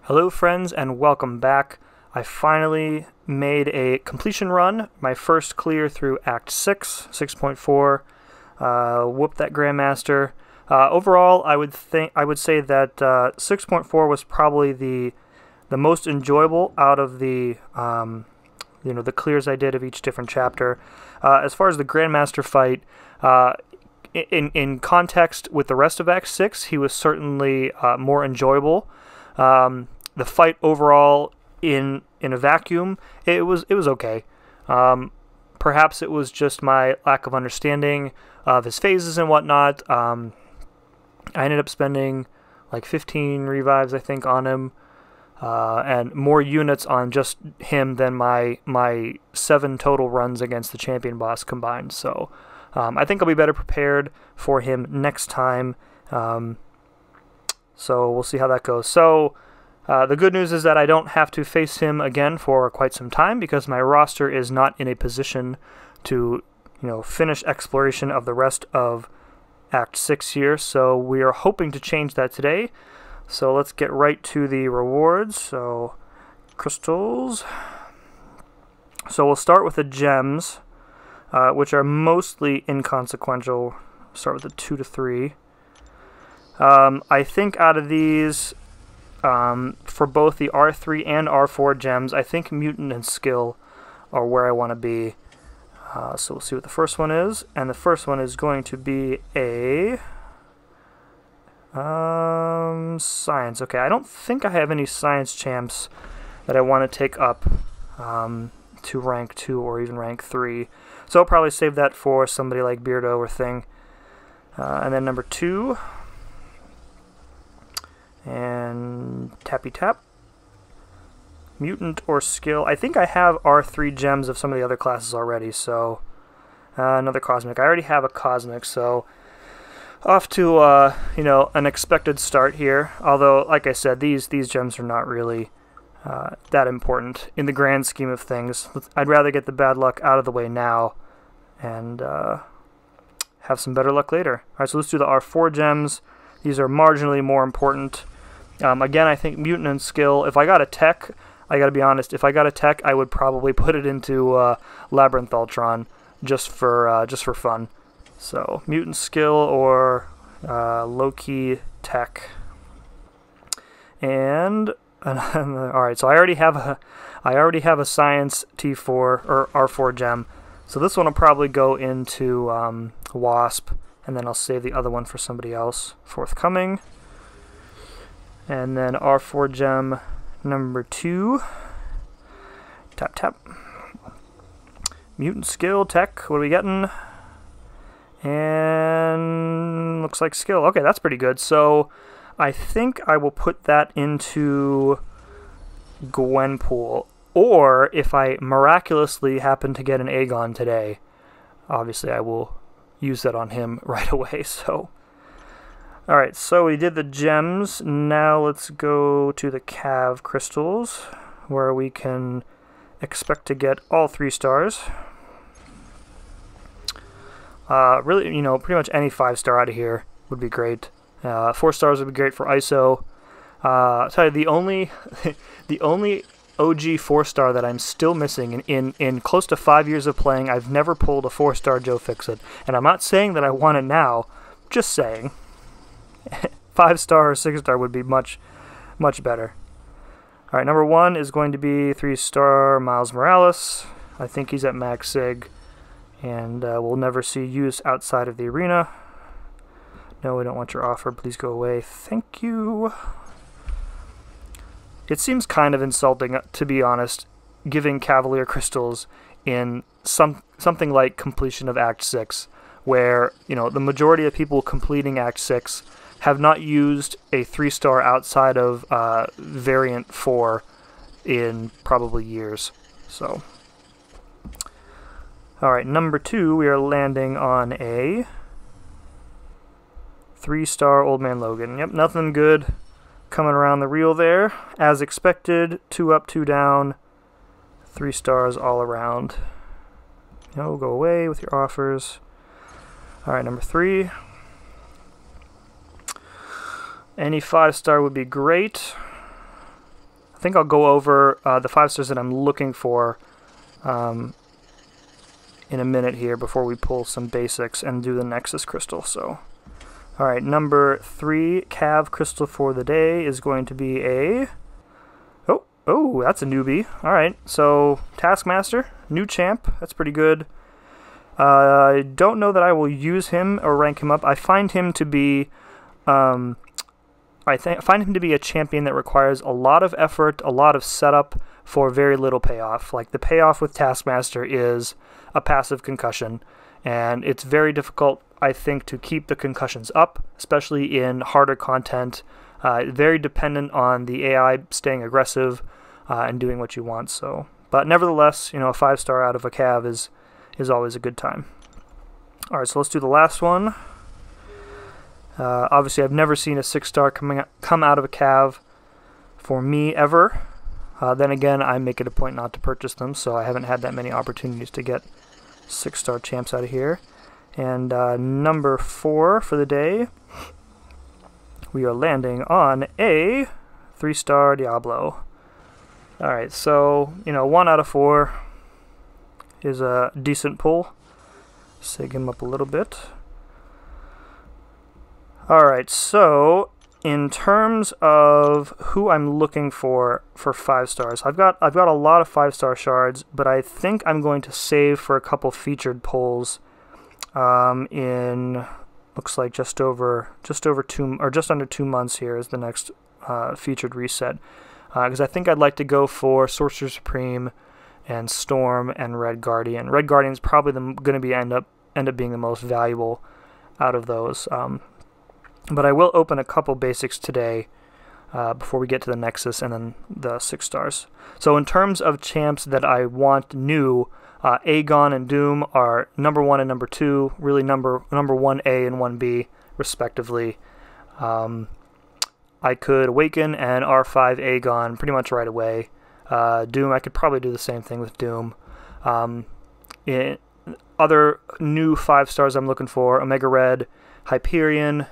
Hello friends and welcome back. I finally made a completion run, my first clear through Act 6, 6.4, whooped that Grandmaster. Overall, I would say that 6.4 was probably the most enjoyable out of the the clears I did of each different chapter. As far as the Grandmaster fight, in context with the rest of Act 6, he was certainly more enjoyable. The fight overall, in a vacuum, it was okay. Perhaps it was just my lack of understanding of his phases and whatnot. I ended up spending like 15 revives, I think, on him, and more units on just him than my 7 total runs against the champion boss combined. So I think I'll be better prepared for him next time. So we'll see how that goes. So the good news is that I don't have to face him again for quite some time because my roster is not in a position to, finish exploration of the rest of Act 6 here. So we are hoping to change that today. So let's get right to the rewards. So crystals. So we'll start with the gems, which are mostly inconsequential. Start with the 2 to 3. I think out of these, for both the R3 and R4 gems, I think Mutant and Skill are where I want to be. So we'll see what the first one is. And the first one is going to be a Science. Okay, I don't think I have any Science champs that I want to take up to rank 2 or even rank 3. So I'll probably save that for somebody like Beardo or Thing. And then number 2... and Tappy Tap. Mutant or Skill. I think I have R3 gems of some of the other classes already, so another Cosmic. I already have a Cosmic, so off to an expected start here. Although, like I said, these gems are not really that important in the grand scheme of things. I'd rather get the bad luck out of the way now and have some better luck later. Alright, so let's do the R4 gems. These are marginally more important. Again, I think Mutant and Skill, if I got a tech, I gotta be honest, if I got a tech, I would probably put it into Labyrinth Ultron just for fun. So, Mutant Skill or low-key tech. And alright, so I already have a Science T4 or R4 gem. So this one will probably go into Wasp, and then I'll save the other one for somebody else forthcoming. And then R4 gem number 2. Tap, tap. Mutant Skill, Tech, what are we getting? And looks like Skill. Okay, that's pretty good. So I think I will put that into Gwenpool. Or if I miraculously happen to get an Aegon today, obviously I will use that on him right away. So alright, so we did the gems. Now let's go to the Cav crystals, where we can expect to get all 3 stars. Really, pretty much any 5-star out of here would be great. 4 stars would be great for ISO. I'll tell you, the only OG 4-star that I'm still missing in close to 5 years of playing, I've never pulled a 4-star Joe Fixit. And I'm not saying that I want it now, just saying. 5-star or 6-star would be much better. Alright, number 1 is going to be 3-star Miles Morales. I think he's at max sig, and we'll never see use outside of the arena. No, we don't want your offer. Please go away. Thank you. It seems kind of insulting, to be honest, giving Cavalier crystals in something like completion of Act 6, where the majority of people completing Act 6 have not used a 3-star outside of Variant 4 in probably years. So, alright, number 2, we are landing on a 3-star Old Man Logan. Yep, nothing good coming around the reel there. As expected, 2 up, 2 down, 3 stars all around. Go away with your offers. Alright, number 3. Any 5-star would be great. think I'll go over the 5 stars that I'm looking for in a minute here before we pull some basics and do the Nexus Crystal. So, alright, number 3 Cav Crystal for the day is going to be a... Oh, that's a newbie. Alright, so Taskmaster, new champ, that's pretty good. I don't know that I will use him or rank him up. I find him to be... find him to be a champion that requires a lot of effort, a lot of setup for very little payoff. Like, the payoff with Taskmaster is a passive concussion, and it's very difficult, I think, to keep the concussions up, especially in harder content. Very dependent on the AI staying aggressive and doing what you want. So, but nevertheless, you know, a 5-star out of a Cav is always a good time. All right, so let's do the last one. Obviously, I've never seen a 6-star come out of a Cav for me ever. Then again, I make it a point not to purchase them, so I haven't had that many opportunities to get 6-star champs out of here. And number 4 for the day, we are landing on a 3-star Diablo. Alright, so, you know, 1 out of 4 is a decent pull. Sig him up a little bit. Alright, so in terms of who I'm looking for 5 stars, I've got a lot of 5-star shards, but I think I'm going to save for a couple featured pulls in, looks like just under 2 months here is the next featured reset. Because I think I'd like to go for Sorcerer Supreme and Storm and Red Guardian. Red Guardian is probably going to be end up being the most valuable out of those. But I will open a couple basics today before we get to the Nexus and then the 6 stars. So in terms of champs that I want new, Aegon and Doom are number 1 and number 2, really number 1A and 1B respectively. I could Awaken and R5 Aegon pretty much right away. Doom, I could probably do the same thing with Doom. Other new 5 stars I'm looking for, Omega Red, Hyperion,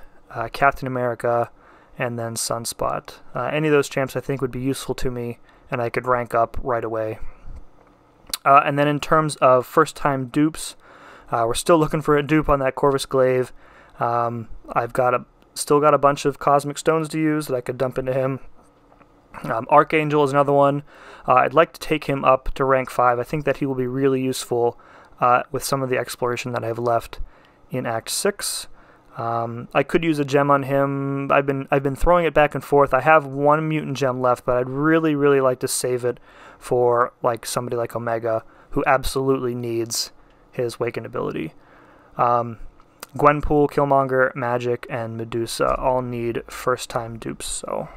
Captain America, and then Sunspot. Any of those champs I think would be useful to me, and I could rank up right away. And then in terms of first-time dupes, we're still looking for a dupe on that Corvus Glaive. I've still got a bunch of Cosmic Stones to use that I could dump into him. Archangel is another one. I'd like to take him up to rank 5. I think that he will be really useful with some of the exploration that I have left in Act 6. I could use a gem on him. I've been throwing it back and forth. I have 1 mutant gem left, but I'd really like to save it for like somebody like Omega, who absolutely needs his Waken ability. Gwenpool, Killmonger, Magic, and Medusa all need first-time dupes. So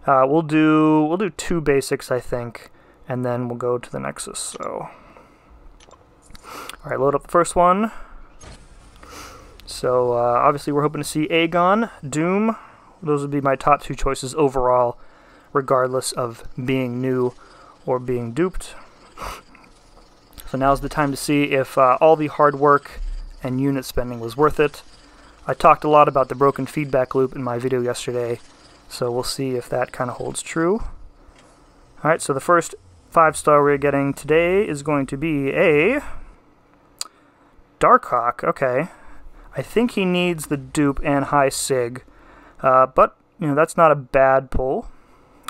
we'll do 2 basics, I think, and then we'll go to the Nexus. So, all right, load up the first one. So obviously we're hoping to see Aegon, Doom. Those would be my top 2 choices overall, regardless of being new or being duped. So now's the time to see if all the hard work and unit spending was worth it. I talked a lot about the broken feedback loop in my video yesterday, so we'll see if that kind of holds true. Alright, so the first 5-star we're getting today is going to be a Darkhawk. Okay. I think he needs the dupe and high sig, but you know, that's not a bad pull.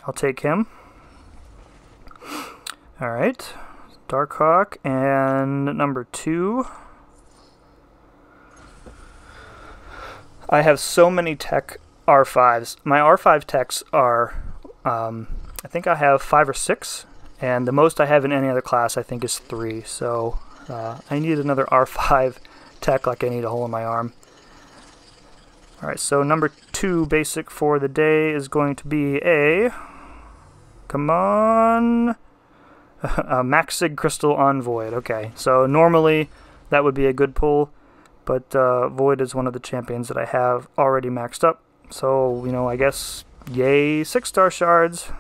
I'll take him. Alright, Darkhawk, and number 2. I have so many tech R5s. My R5 techs are, I think I have 5 or 6, and the most I have in any other class I think is 3, so I need another R5 tech like I need a hole in my arm. Alright, so number 2 basic for the day is going to be a... Come on! A Maxig Crystal on Void. Okay, so normally that would be a good pull, but Void is one of the champions that I have already maxed up. So, you know, I guess, yay, 6-star shards.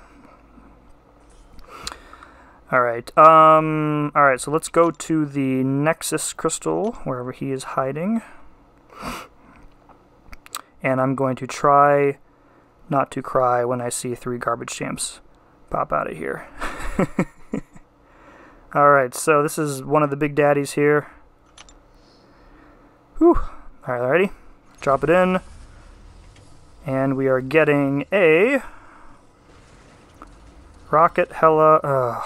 Alright, so let's go to the Nexus Crystal, wherever he is hiding. And I'm going to try not to cry when I see 3 garbage champs. pop out of here. Alright, so this is one of the big daddies here. Whew. Alright, ready? Drop it in. And we are getting a Rocket Hella.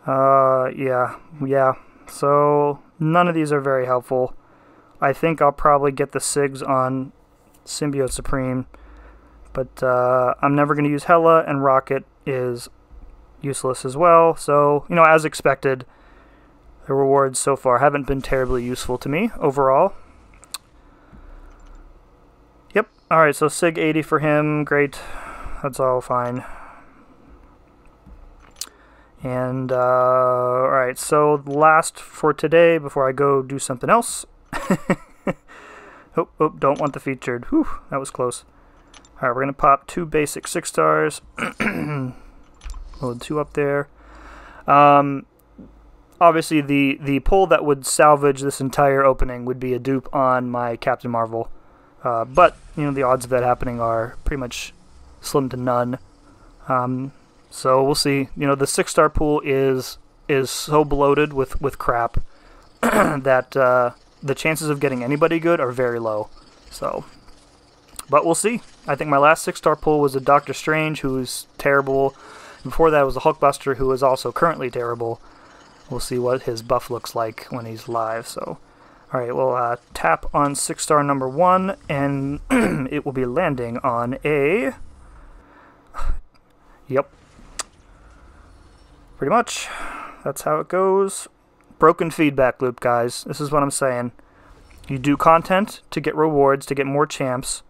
Yeah. So none of these are very helpful. I think I'll probably get the SIGs on Symbiote Supreme, but I'm never going to use Hella, and Rocket is useless as well. So, you know, as expected, the rewards so far haven't been terribly useful to me overall. Yep. Alright, so SIG 80 for him. Great. That's all fine. And, alright, so last for today, before I go do something else. Oh, don't want the featured. Whew, that was close. Alright, we're going to pop 2 basic 6 stars. Load 2 up there. Obviously, the pull that would salvage this entire opening would be a dupe on my Captain Marvel. But, you know, the odds of that happening are pretty much slim to none. So we'll see. You know, the 6-star pool is so bloated with crap that the chances of getting anybody good are very low. So, but we'll see. I think my last 6-star pool was a Doctor Strange, who is terrible. Before that was a Hulkbuster, who is also currently terrible. We'll see what his buff looks like when he's live. So, all right, we'll tap on 6-star number 1, and it will be landing on a. Yep. Pretty much. That's how it goes. Broken feedback loop, guys. This is what I'm saying. You do content to get rewards, to get more champs,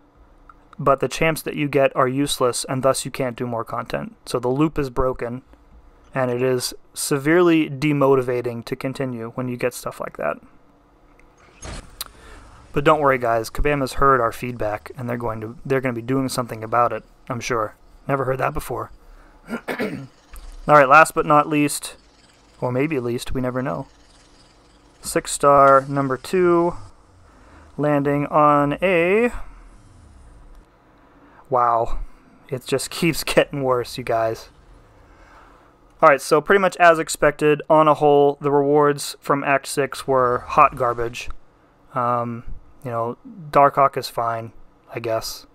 but the champs that you get are useless, and thus you can't do more content. So the loop is broken, and it is severely demotivating to continue when you get stuff like that. But don't worry, guys. Kabama's heard our feedback, and they're going to be doing something about it, I'm sure. Never heard that before. Alright, last but not least, or maybe least, we never know. 6-star number 2, landing on a. Wow, it just keeps getting worse, you guys. Alright, so pretty much as expected, on a whole, the rewards from Act 6 were hot garbage. You know, Darkhawk is fine, I guess.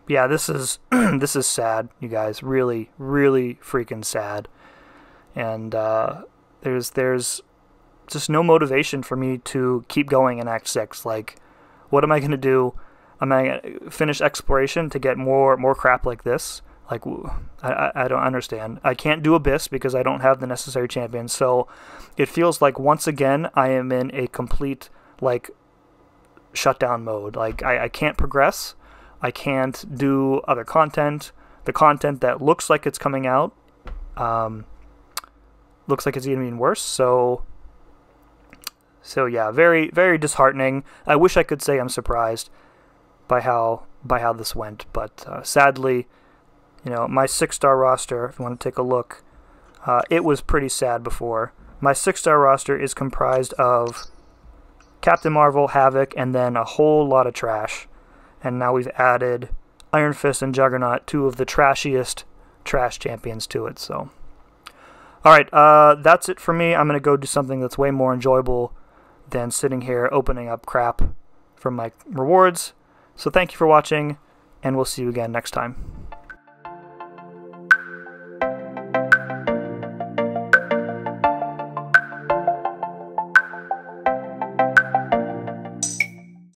Yeah, this is this is sad, you guys. Really, really freaking sad. And there's just no motivation for me to keep going in Act 6. Like, what am I gonna do? Am I gonna finish exploration to get more crap like this? Like, I don't understand. I can't do Abyss because I don't have the necessary champions. So it feels like once again I am in a complete like shutdown mode. Like I can't progress. I can't do other content. The content that looks like it's coming out looks like it's even being worse. So yeah, very, very disheartening. I wish I could say I'm surprised by how this went, but sadly, you know, my 6-star roster, if you want to take a look, it was pretty sad before. My 6-star roster is comprised of Captain Marvel, Havoc, and then a whole lot of trash. And now we've added Iron Fist and Juggernaut, 2 of the trashiest trash champions to it. So, alright, that's it for me. I'm going to go do something that's way more enjoyable than sitting here opening up crap from my rewards. So thank you for watching, and we'll see you again next time.